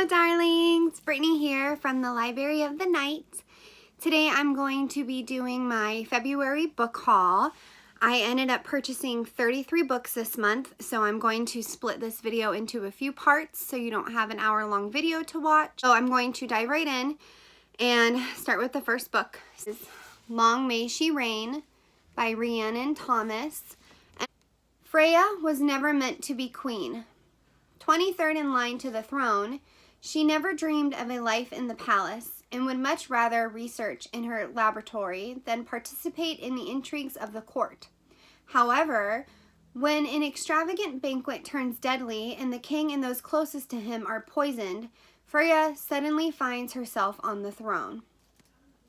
Hello darlings, Brittany here from the Library of the Night. Today I'm going to be doing my February book haul. I ended up purchasing 33 books this month, so I'm going to split this video into a few parts so you don't have an hour-long video to watch. So I'm going to dive right in and start with the first book. This is Long May She Reign by Rhiannon Thomas. Freya was never meant to be queen. 23rd in line to the throne, she never dreamed of a life in the palace and would much rather research in her laboratory than participate in the intrigues of the court. However, when an extravagant banquet turns deadly and the king and those closest to him are poisoned, Freya suddenly finds herself on the throne.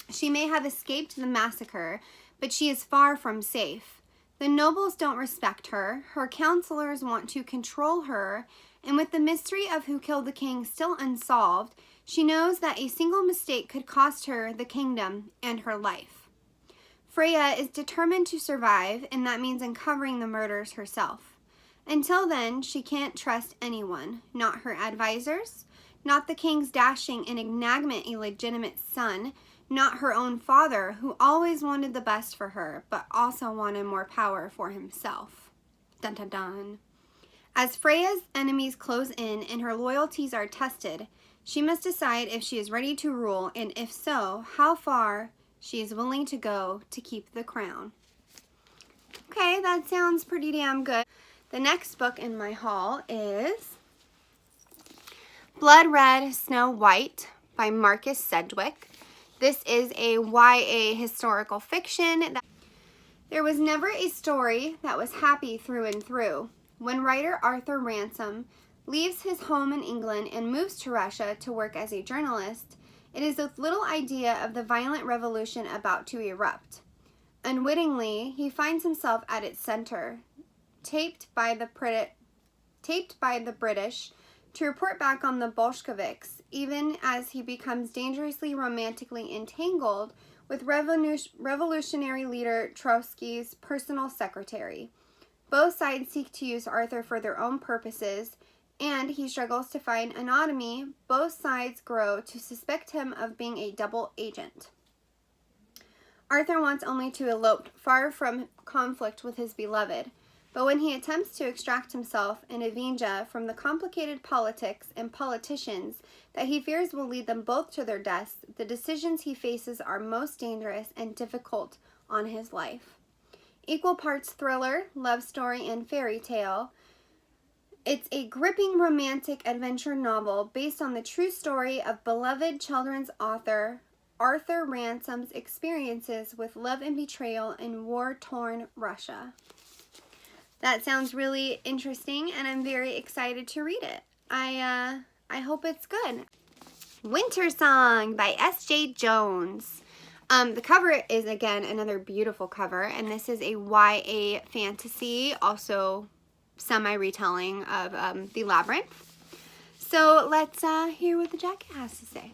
She may have escaped the massacre, but she is far from safe. The nobles don't respect her, her counselors want to control her, and with the mystery of who killed the king still unsolved, she knows that a single mistake could cost her the kingdom and her life. Freya is determined to survive, and that means uncovering the murders herself. Until then, she can't trust anyone, not her advisors, not the king's dashing and enigmatic illegitimate son, not her own father, who always wanted the best for her, but also wanted more power for himself. Dun dun dun. As Freya's enemies close in and her loyalties are tested, she must decide if she is ready to rule, and if so, how far she is willing to go to keep the crown. Okay, that sounds pretty damn good. The next book in my haul is Blood Red Snow White by Marcus Sedgwick. This is a YA historical fiction. There was never a story that was happy through and through. When writer Arthur Ransom leaves his home in England and moves to Russia to work as a journalist, it is with little idea of the violent revolution about to erupt. Unwittingly, he finds himself at its center, taped by the British to report back on the Bolsheviks, even as he becomes dangerously romantically entangled with revolutionary leader Trotsky's personal secretary. Both sides seek to use Arthur for their own purposes, and he struggles to find anonymity. Both sides grow to suspect him of being a double agent. Arthur wants only to elope far from conflict with his beloved, but when he attempts to extract himself and Avinja from the complicated politics and politicians that he fears will lead them both to their deaths, the decisions he faces are most dangerous and difficult on his life. Equal parts thriller, love story, and fairy tale, it's a gripping romantic adventure novel based on the true story of beloved children's author Arthur Ransom's experiences with love and betrayal in war-torn Russia. That sounds really interesting, and I'm very excited to read it. I hope it's good. Winter Song by S.J. Jones. The cover is, again, another beautiful cover, and this is a YA fantasy, also semi-retelling of The Labyrinth. So let's hear what the jacket has to say.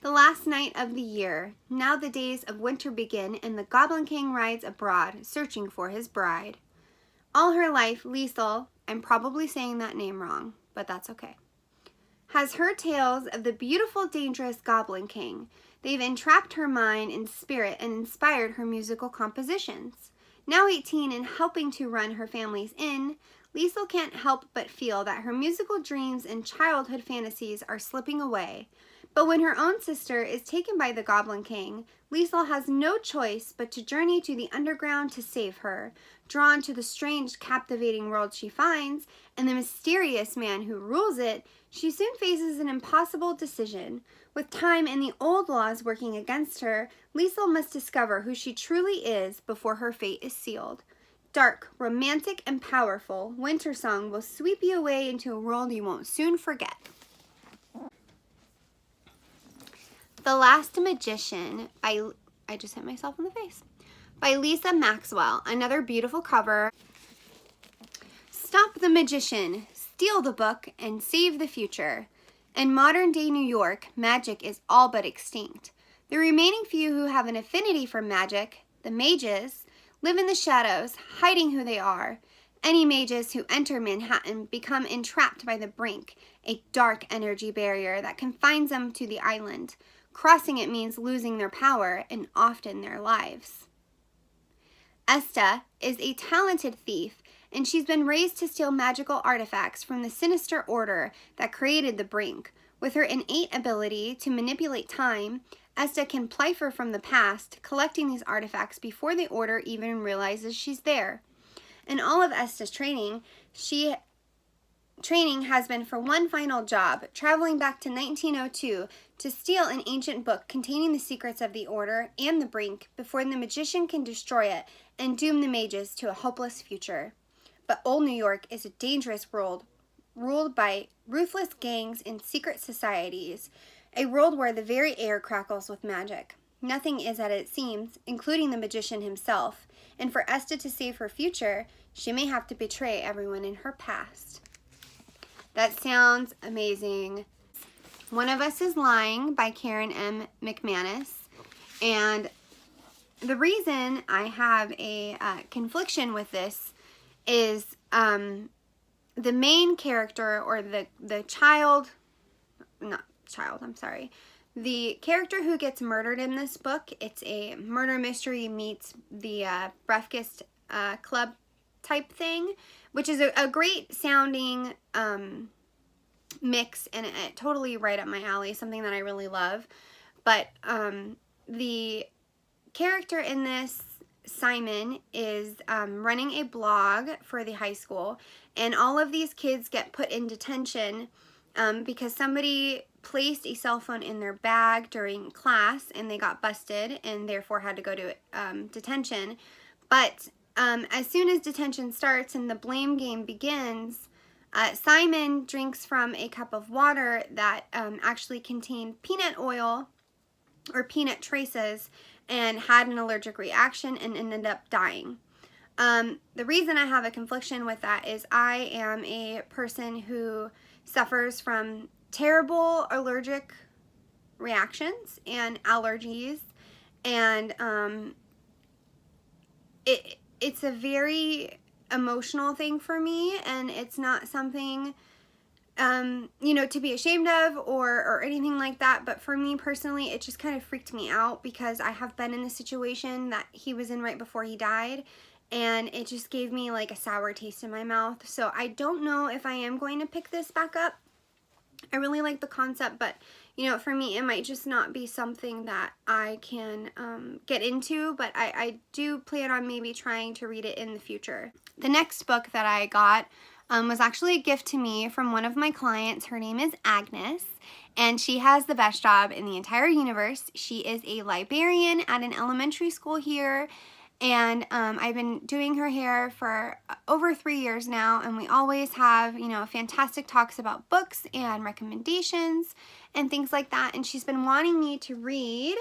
The last night of the year, now the days of winter begin, and the Goblin King rides abroad, searching for his bride. All her life, Liesel, I'm probably saying that name wrong, but that's okay, has heard tales of the beautiful, dangerous Goblin King. They've entrapped her mind and spirit and inspired her musical compositions. Now 18 and helping to run her family's inn, Liesel can't help but feel that her musical dreams and childhood fantasies are slipping away. But when her own sister is taken by the Goblin King, Liesel has no choice but to journey to the underground to save her. Drawn to the strange, captivating world she finds, and the mysterious man who rules it, she soon faces an impossible decision. With time and the old laws working against her, Liesel must discover who she truly is before her fate is sealed. Dark, romantic, and powerful, Winter Song will sweep you away into a world you won't soon forget. The Last Magician by, I just hit myself in the face, by Lisa Maxwell. Another beautiful cover. Stop the magician, steal the book, and save the future. In modern-day New York, magic is all but extinct. The remaining few who have an affinity for magic, the mages, live in the shadows, hiding who they are. Any mages who enter Manhattan become entrapped by the brink, a dark energy barrier that confines them to the island. Crossing it means losing their power and often their lives. Esta is a talented thief, and she's been raised to steal magical artifacts from the sinister order that created the brink. With her innate ability to manipulate time, Esta can plifer from the past, collecting these artifacts before the order even realizes she's there. In all of Esta's training has been for one final job, traveling back to 1902 to steal an ancient book containing the secrets of the Order and the Brink before the magician can destroy it and doom the mages to a hopeless future. But old New York is a dangerous world, ruled by ruthless gangs and secret societies, a world where the very air crackles with magic. Nothing is as it seems, including the magician himself, and for Esta to save her future, she may have to betray everyone in her past. That sounds amazing. One of Us is Lying by Karen M. McManus. And the reason I have a confliction with this is the main character, or the character who gets murdered in this book. It's a murder mystery meets the Breakfast Club type thing, which is a great sounding mix, and it totally right up my alley, something that I really love. But the character in this, Simon, is running a blog for the high school, and all of these kids get put in detention because somebody placed a cell phone in their bag during class and they got busted and therefore had to go to detention. But as soon as detention starts and the blame game begins, Simon drinks from a cup of water that actually contained peanut oil or peanut traces and had an allergic reaction and ended up dying. The reason I have a confliction with that is I am a person who suffers from terrible allergic reactions and allergies, and it's a very emotional thing for me, and it's not something to be ashamed of or anything like that. But for me personally, it just kind of freaked me out because I have been in the situation that he was in right before he died, and it just gave me like a sour taste in my mouth. So I don't know if I am going to pick this back up. I really like the concept, but for me, it might just not be something that I can get into, but I do plan on maybe trying to read it in the future. The next book that I got was actually a gift to me from one of my clients. Her name is Agnes, and she has the best job in the entire universe. She is a librarian at an elementary school here, and I've been doing her hair for over 3 years now, and we always have, fantastic talks about books and recommendations and things like that. And she's been wanting me to read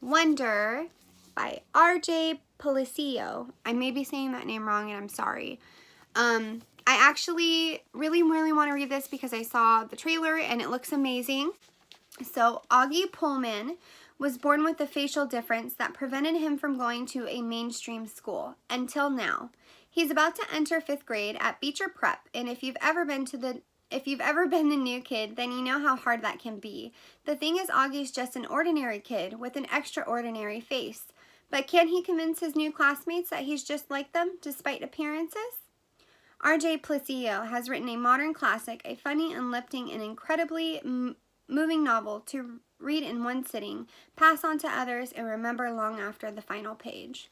Wonder by R.J. Policio. I may be saying that name wrong, and I'm sorry. I actually really want to read this because I saw the trailer and it looks amazing. So Augie Pullman was born with a facial difference that prevented him from going to a mainstream school until now. He's about to enter 5th grade at Beecher Prep, and if you've ever been the new kid, then you know how hard that can be. The thing is, Augie's just an ordinary kid with an extraordinary face. But can he convince his new classmates that he's just like them, despite appearances? R.J. Policio has written a modern classic, a funny, uplifting, and incredibly moving novel to read in one sitting, pass on to others, and remember long after the final page.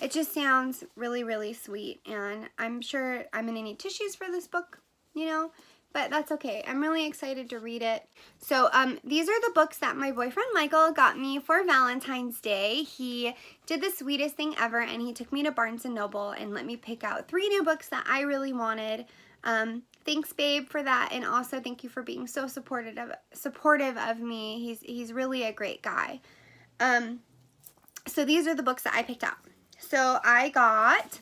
It just sounds really sweet, and I'm sure I'm going to need tissues for this book, but that's okay. I'm really excited to read it. So these are the books that my boyfriend Michael got me for Valentine's Day. He did the sweetest thing ever, and he took me to Barnes & Noble and let me pick out 3 new books that I really wanted. Thanks, babe, for that, and also thank you for being so supportive of me. He's really a great guy. So these are the books that I picked out. So I got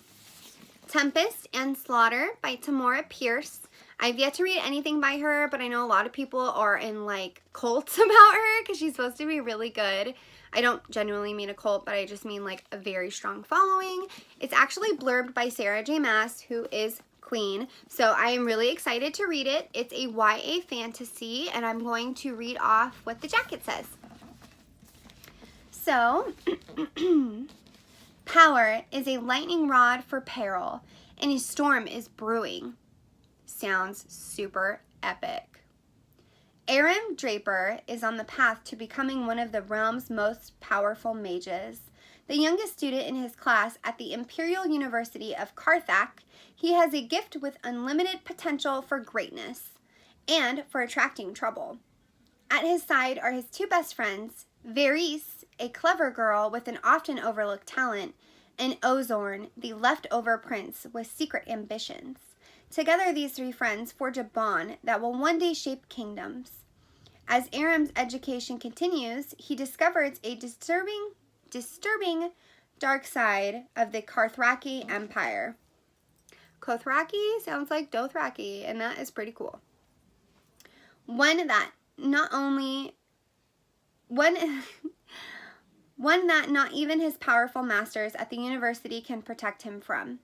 Tempest and Slaughter by Tamora Pierce. I've yet to read anything by her, but I know a lot of people are in like cults about her because she's supposed to be really good. I don't genuinely mean a cult, but I just mean like a very strong following. It's actually blurbed by Sarah J. Maas, who is Queen. So I am really excited to read it. It's a YA fantasy, and I'm going to read off what the jacket says. So, power is a lightning rod for peril, and a storm is brewing. Sounds super epic. Aram Draper is on the path to becoming one of the realm's most powerful mages. The youngest student in his class at the Imperial University of Carthak, he has a gift with unlimited potential for greatness and for attracting trouble. At his side are his two best friends, Varys, a clever girl with an often overlooked talent, and Ozorn, the leftover prince with secret ambitions. Together, these three friends forge a bond that will one day shape kingdoms. As Aram's education continues, he discovers a disturbing dark side of the Carthraki Empire. Dothraki sounds like Dothraki, and that is pretty cool. One that not even his powerful masters at the university can protect him from.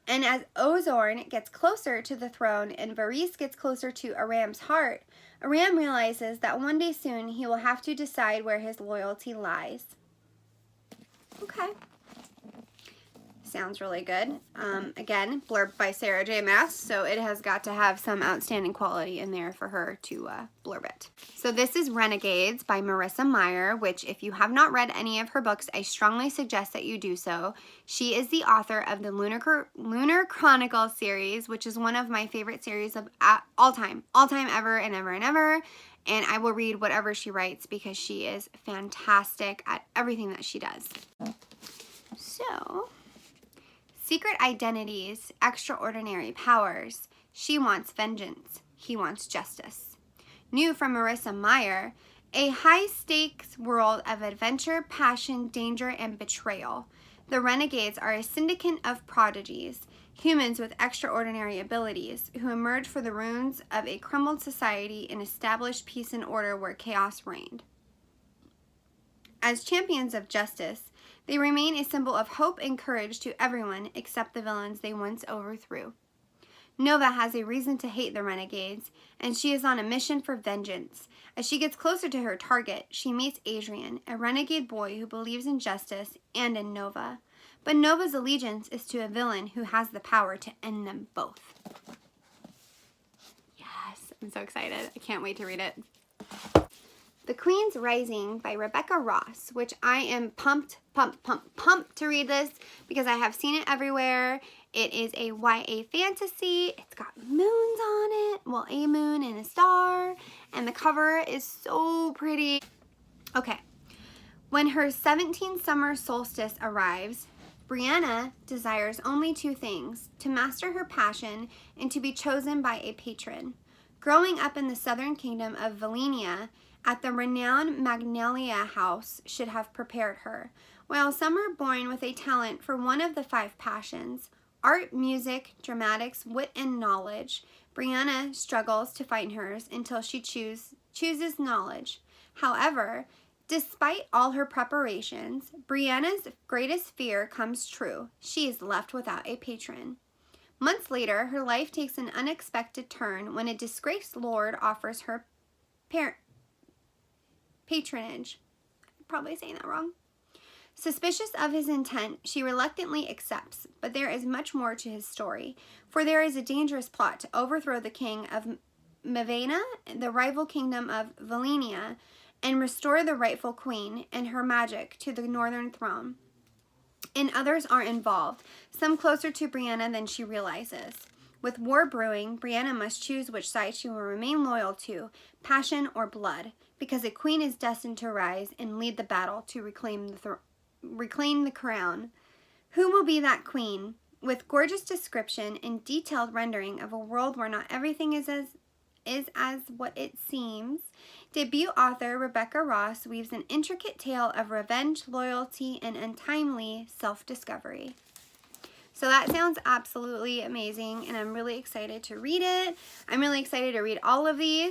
And as Ozorn gets closer to the throne and Varys gets closer to Aram's heart, Aram realizes that one day soon he will have to decide where his loyalty lies. Okay. Sounds really good. Again, blurbed by Sarah J. Maas, so it has got to have some outstanding quality in there for her to blurb it. So this is Renegades by Marissa Meyer, which if you have not read any of her books, I strongly suggest that you do so. She is the author of the Lunar Chronicle series, which is one of my favorite series of all time ever and ever and ever. And I will read whatever she writes because she is fantastic at everything that she does. So, secret identities, extraordinary powers. She wants vengeance. He wants justice. New from Marissa Meyer, a high-stakes world of adventure, passion, danger, and betrayal. The Renegades are a syndicate of prodigies, humans with extraordinary abilities, who emerge from the ruins of a crumbled society and establish peace and order where chaos reigned. As champions of justice, they remain a symbol of hope and courage to everyone except the villains they once overthrew. Nova has a reason to hate the Renegades, and she is on a mission for vengeance. As she gets closer to her target, she meets Adrian, a renegade boy who believes in justice and in Nova. But Nova's allegiance is to a villain who has the power to end them both. Yes, I'm so excited. I can't wait to read it. The Queen's Rising by Rebecca Ross, which I am pumped to read this because I have seen it everywhere. It is a YA fantasy. It's got moons on it. Well, a moon and a star. And the cover is so pretty. Okay. When her 17th summer solstice arrives, Brianna desires only two things: to master her passion and to be chosen by a patron. Growing up in the southern kingdom of Valenia, at the renowned Magnalia House should have prepared her. While some are born with a talent for one of the five passions, art, music, dramatics, wit, and knowledge, Brianna struggles to find hers until she chooses knowledge. However, despite all her preparations, Brianna's greatest fear comes true. She is left without a patron. Months later, her life takes an unexpected turn when a disgraced lord offers her patronage. I'm probably saying that wrong. Suspicious of his intent, she reluctantly accepts, but there is much more to his story, for there is a dangerous plot to overthrow the king of Mavena, the rival kingdom of Valenia, and restore the rightful queen and her magic to the northern throne. And others are involved, some closer to Brianna than she realizes. With war brewing, Brianna must choose which side she will remain loyal to, passion or blood, because a queen is destined to rise and lead the battle to reclaim the crown. Who will be that queen? With gorgeous description and detailed rendering of a world where not everything is as what it seems, debut author Rebecca Ross weaves an intricate tale of revenge, loyalty, and untimely self-discovery. So that sounds absolutely amazing, and I'm really excited to read it. I'm really excited to read all of these.